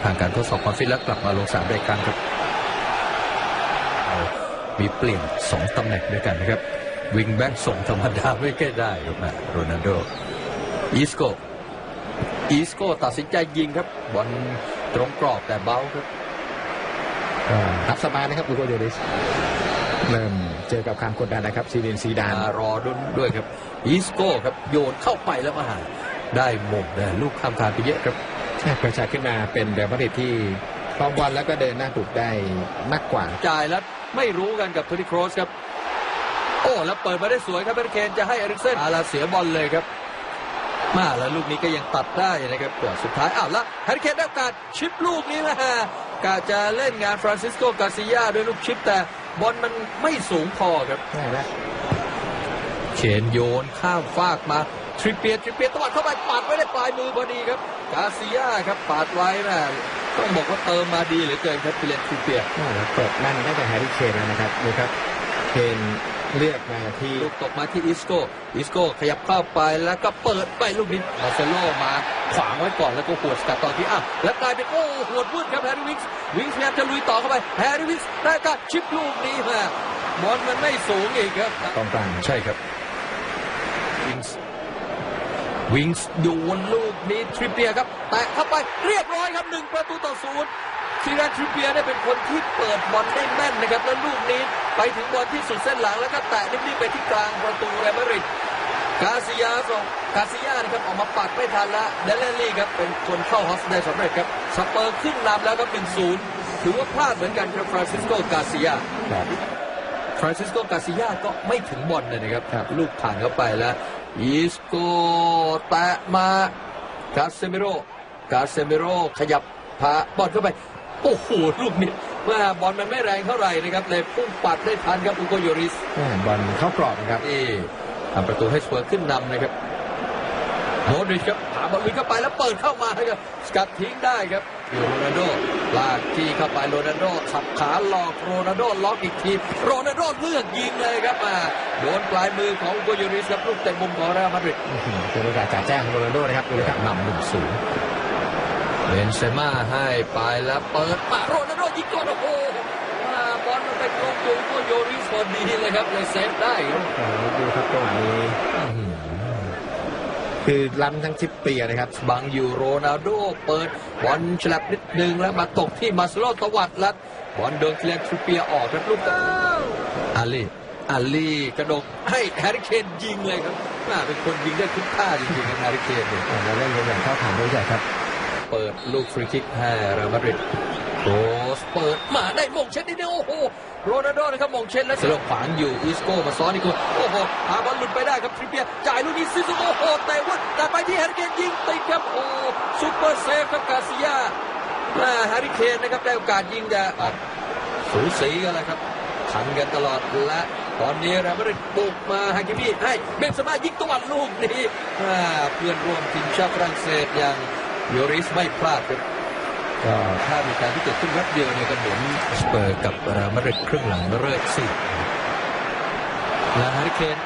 ผ่านการทดสอบความฟิตแล้วกลับมาลงสนามได้อีกครั้งครับมีเปลี่ยน2ตำแหน่งด้วยกันนะครับวิงแบ็กส่งธรรมดาไม่แก้ได้ครับโรนัลโดอีสโก้ตัดสินใจยิงครับบอลตรงกรอบแต่เบาครับรับสบายนะครับอูโกโยริสเริ่มเจอกับความกดดันนะครับซีเดนซีดานรอด้วยครับอีสโก้ครับโยนเข้าไปแล้วมาได้มงได้ลูกข้ามคานไปเยอะครับประชาขึ้นมาเป็นเรอัลมาดริดที่ครองบอลแล้วก็เดินหน้าบุกได้มากกว่าจ่ายแล้วไม่รู้กันกับโทนี่โครสครับโอ้แล้วเปิดมาได้สวยครับแฮร์รี่เคนจะให้เอริกเซนเสียบอลเลยครับมาแล้วลูกนี้ก็ยังตัดได้นะครับสุดท้ายแล้วแฮร์รี่เคนได้โอกาสชิปลูกนี้นะฮะกะจะเล่นงานฟรานซิสโกกาซิยาด้วยลูกชิปแต่บอลมันไม่สูงพอครับเขนโยนข้ามฟากมาทริปเปียตวัดเข้าไปปาดไว้ได้ปลายมือพอดีครับกาซิยาครับปาดไว้นะต้องบอกว่าเติมมาดีเหลือเกินครับทริปเปียเปิดนั่นได้แต่แฮร์รี่เคนแล้วนะครับดูครับเคนเลือกมาที่ลูกตกมาที่อีสโก้ขยับเข้าไปแล้วก็เปิดไปลูกนี้มาเซโลมาขวางไว้ก่อนแล้วก็หัวสกัดต่อที่แล้วกลายเป็นหัวดวืดครับแฮร์รี่วิงส์พยายามจะลุยต่อเข้าไปแฮร์รี่วิงส์ได้การชิปลูกนี้มาบอลมันไม่สูงอีกครับตรงกลางใช่ครับวิงส์โยนลูกนี้ทริปเปียครับแตะเข้าไปเรียบร้อยครับ1-0คีรันทริปเปียได้เป็นคนที่เปิดบอลได้แม่นนะครับแล้วลูกนี้ไปถึงบอลที่สุดเส้นหลังแล้วก็แตะนิ่มๆไปที่กลางประตูเรอัลมาดริดกาซิยานะครับออกมาปัดไม่ทันละเดลลี่ครับเป็นคนเข้าฮอสได้สำเร็จครับสเปอร์ขึ้นนำแล้วครับ1-0ถือว่าพลาดเหมือนกันครับฟรานซิสโกกาซิยาก็ไม่ถึงบอลเลยนะครับลูกผ่านเข้าไปแล้วอีสโกแตะมากาเซเมโรขยับพาบอลเข้าไปโอ้โหลูกนี้ว่าบอลมันไม่แรงเท่าไหร่นะครับเลยพุ่งปัดได้ทันครับอูโกโยริสบอลเข้ากรอบนะครับทำประตูให้สเปอร์ขึ้นนำนะครับโมดริชครับหาบอลลุยเข้าไปแล้วเปิดเข้ามาครับสกัดทิ้งได้ครับโรนัลโดลากที่เข้าไปโรนัลโดขับขาหลอกโรนัลโดล็อกอีกทีโรนัลโดเลือกยิงเลยครับโดนปลายมือของอูโกโยริสครับลูกเตะมุมของเรอัลมาดริดเป็นโอกาสจ่าแจ้งของโรนัลโดนะครับดูนะครับนำ1-0เบนเซม่าให้ไปแล้วเปิดมาโรนัลโดยิงก่อนโอ้โหบอลมันไปตรงตัวอูโกโยริสพอดีเลยครับเลยเซฟได้ดูครับจังหวะนี้คือล้ำทั้งชิปเปียนะครับบังอยู่โรนัลโดเปิดบอลฉลับนิดนึงแล้วมาตกที่มาสโลตวัดลัดบอลโดนเคลียร์ทริปเปียออกครับลูกอาลีกระโดดให้แฮร์รี่เคนยิงเลยครับเป็นคนยิงได้ทุกท่าจริงๆครับแฮร์รี่เคนเนี่ยเราเล่นอย่างเข้าทางด้วยใช่ครับเปิดลูกฟรีคิกให้เรอัลมาดริดโรสเปิดมาได้มงเช็ดนิดเดียวโอ้โหโรนัลโดนะครับมงเช็ดแล้วเสลบขวางอยู่อีสโก้มาซ้อนอีกคนโอ้โหหาบอลหลุดไปได้ครับทริปเปียจ่ายลูกนี้ซิซูโอ้โหแต่ว่าแต่ไปที่แฮร์รี่เคนยิงติดครับโอ้ซุปเปอร์เซฟครับกาซิยาแฮร์รี่เคนนะครับได้โอกาสยิงแต่สูสีกันเลยครับขันกันตลอดและตอนนี้เรอัลมาดริดบุกมาฮากิมิให้เบนเซม่ายิงตะวันลูกนี้เพื่อนร่วมทีมชาติฝรั่งเศสอย่างโยริสไม่พลาดครับก็ถ้ามีการที่เกิดขึ้นแป๊บเดียวเนี่ยก็เหมือนสเปอร์กับเรอัลมาดริดครึ่งหลังเริ่มสิและแฮร์รี่เคน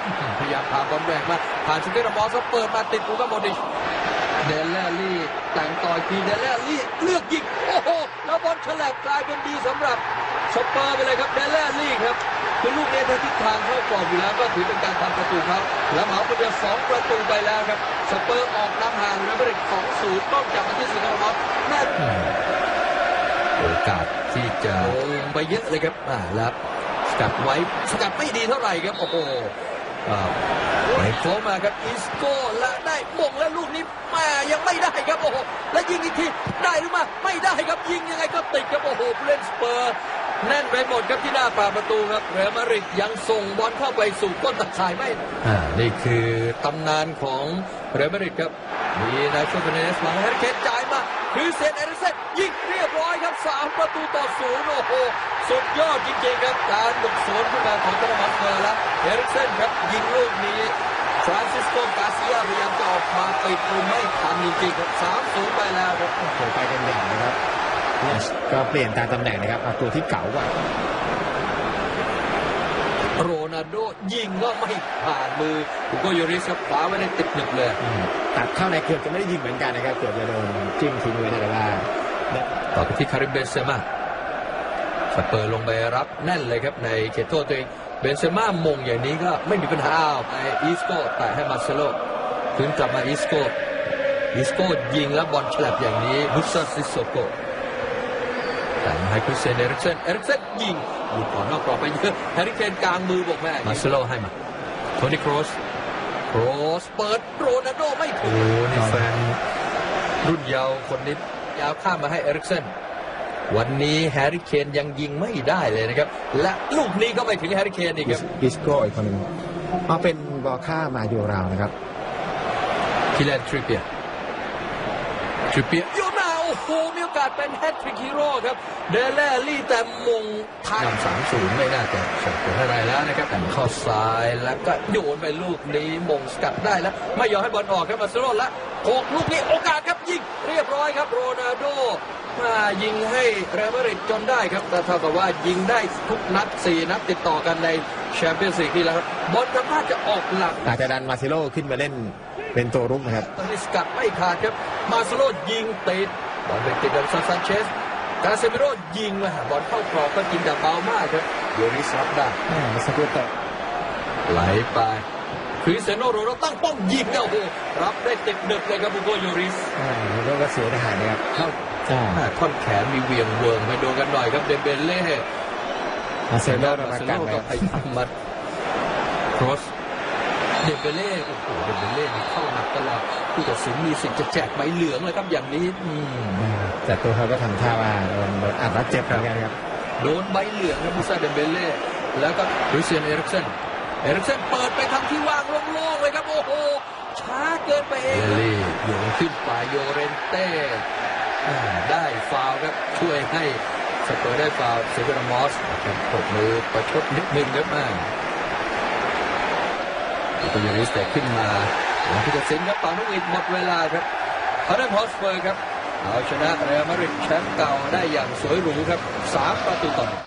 พยายามพาบอลแบกมาผ่านชูเกอร์มอสเปิดมาติดลูก้าโมดริชเดลลี่แต่งต่อยทีเดลลี่เลือกยิงโอ้โหแล้วบอลฉลับกลายเป็นดีสำหรับสเปอร์ไปเลยครับเดลลี่ครับคือลูกนี้ถ้าทิศทางเข้ากรอบอยู่แล้วก็ถือเป็นการทำประตูครับแล้วเหมาคนเดียว2 ประตูไปแล้วครับสเปอร์ออกนำห่างเรอัลมาดริด2-0ต้องจับมาที่สุดของมอสนั่นโอกาสที่จะลงไปเยอะเลยครับแล้วสกัดไว้สกัดไม่ดีเท่าไหร่ครับโอ้โหไปโค้งมาครับอิสโก้และได้มงแล้วลูกนี้ยังไม่ได้ครับโอ้โหแล้วยิงอีกทีได้หรือไม่ได้ครับยิงยังไงก็ติดครับโอ้โหเล่นสเปอร์แน่นไปหมดครับที่หน้าปากประตูครับเรอัลมาดริดยังส่งบอลเข้าไปสู่ก้นตะข่ายไม่นี่คือตำนานของเรอัลมาดริดครับมีนายโชเฟเนสมาแฮร์รี่เคนจ่ายมาคือเซนเอริกเซนยิงเรียบร้อยครับ3-0โอ้โหสุดยอดจริงๆครับการบุกสวนขึ้นมาของโทมัสเมอร์และเอริกเซนครับยิงลูกนี้ฟรานซิสโกกาซิยาพยายามจะออกมาปิดไม่ทันจริงๆครับ3-0ไปแล้วครับโอ้โหไปกันใหญ่นะครับก็เปลี่ยนตามตำแหน่งนะครับเอาตัวที่เก่ากว่าโรนัลโดยิงก็ไม่ผ่านมืออูโกโยริสครับขวาไว้ได้ติดหนึบเลยตัดเข้าในเกือบจะไม่ได้ยิงเหมือนกันนะครับเกือบจะโดนจิ้มทิ้งไว้แต่ว่า ต่อไปที่คาริมเบนเซม่าสเปอร์ลงไปรับแน่นเลยครับในเขตโทษตัวเองเบนเซม่ามงอย่างนี้ก็ไม่มีปัญหาไปอีสโก้แต่ให้มาเซโลคืนกลับมาอีสโก้ยิงแล้วบอลฉลับอย่างนี้มุสซาซิโซโกแต่ให้คริสเตียนเอริกเซนยิงหลุดก่อนนอกกรอบไปเยอะแฮร์รี่เคนกลางมือบอกแม่มาเซโลให้มาโทนี่โครสเปิดโรนัลโดไม่ถูกนี่แฟนรุ่นเยาว์คนนี้ยาวข้ามมาให้เอริกเซนวันนี้แฮร์รี่เคนยังยิงไม่ได้เลยนะครับและลูกนี้ก็ไปถึงแฮร์รี่เคนอีกครับอิสโก้อีกคนหนึ่งเอาเป็นบอลค่ามาอยู่ราวนะครับคิเลนทริปเปียโยนาโอ้โหมีโอกาสเป็นแฮตทริกฮีโร่ครับเดเล่ลี่แต่มงทันนำ 3-0 ไม่น่าจะส่งผลอะไรแล้วนะครับแต่เข้าซ้ายแล้วก็โยนไปลูกนี้มงสกัดได้แล้วไม่ยอมให้บอลออกครับมาซิโร่แล้วโขกลูกนี้โอกาสครับยิงเรียบร้อยครับโรนัลโดมายิงให้เรอัลมาดริดจนได้ครับแต่เท่ากับว่ายิงได้ทุกนัด4 นัดติดต่อกันในแชมเปี้ยนส์ลีกนี่แล้วครับบอลทำท่าจะออกหลังอาจจะดันมาซิโร่ขึ้นมาเล่นเป็นตัวรุกนะครับตอนนี้สกัดไม่ขาดครับมาซิโร่ยิงติดบอลไปติดกับซานเชสกาเซมิโร่ยิงมาบอลเข้ากรอบก็ยิงแต่เบามากครับโยริสรับได้สกุลเตะไหลไปคริสเตียโนโรนัลโดตั้งป้อมยิงเนี่ยโอ้โหรับได้ติดดึกเลยครับบุโกโยริสแล้วก็เสียทหารนะครับเข้าท่อนแขนมีเวียงเวิงไปดูกันหน่อยครับเดเบเล่มาเซโลกับไอ้มัดครอสเดเบเล่โอ้โหเดเบเล่นี่เข้าหนักตลอดผู้ตัดสินมีสิทธิ์จะแจกใบเหลืองเลยครับอย่างนี้แต่ตัวเขาก็ทำท่าว่าโดนอัดรัดเจ็บเหมือนกันครับโดนใบเหลืองครับมูซาเดเบเล่แล้วก็คริสเตียนเอริกเซนเปิดไปทำที่ว่างโล่งๆเลยครับโอ้โหช้าเกินไปเองเลยโยนขึ้นไปโยเรนเต้ได้ฟาวครับช่วยให้สเปอร์ได้ฟาวเซเบรามอสปรบมือประชดนิดนึงครับตัวยูริสแต่ขึ้นมาผู้ตัดสินครับเป่านกหวีดหมดเวลาครับทอตแนมฮอตสเปอร์ครับเอาชนะเรอัลมาดริดแชมป์เก่าได้อย่างสวยหรูครับ3-1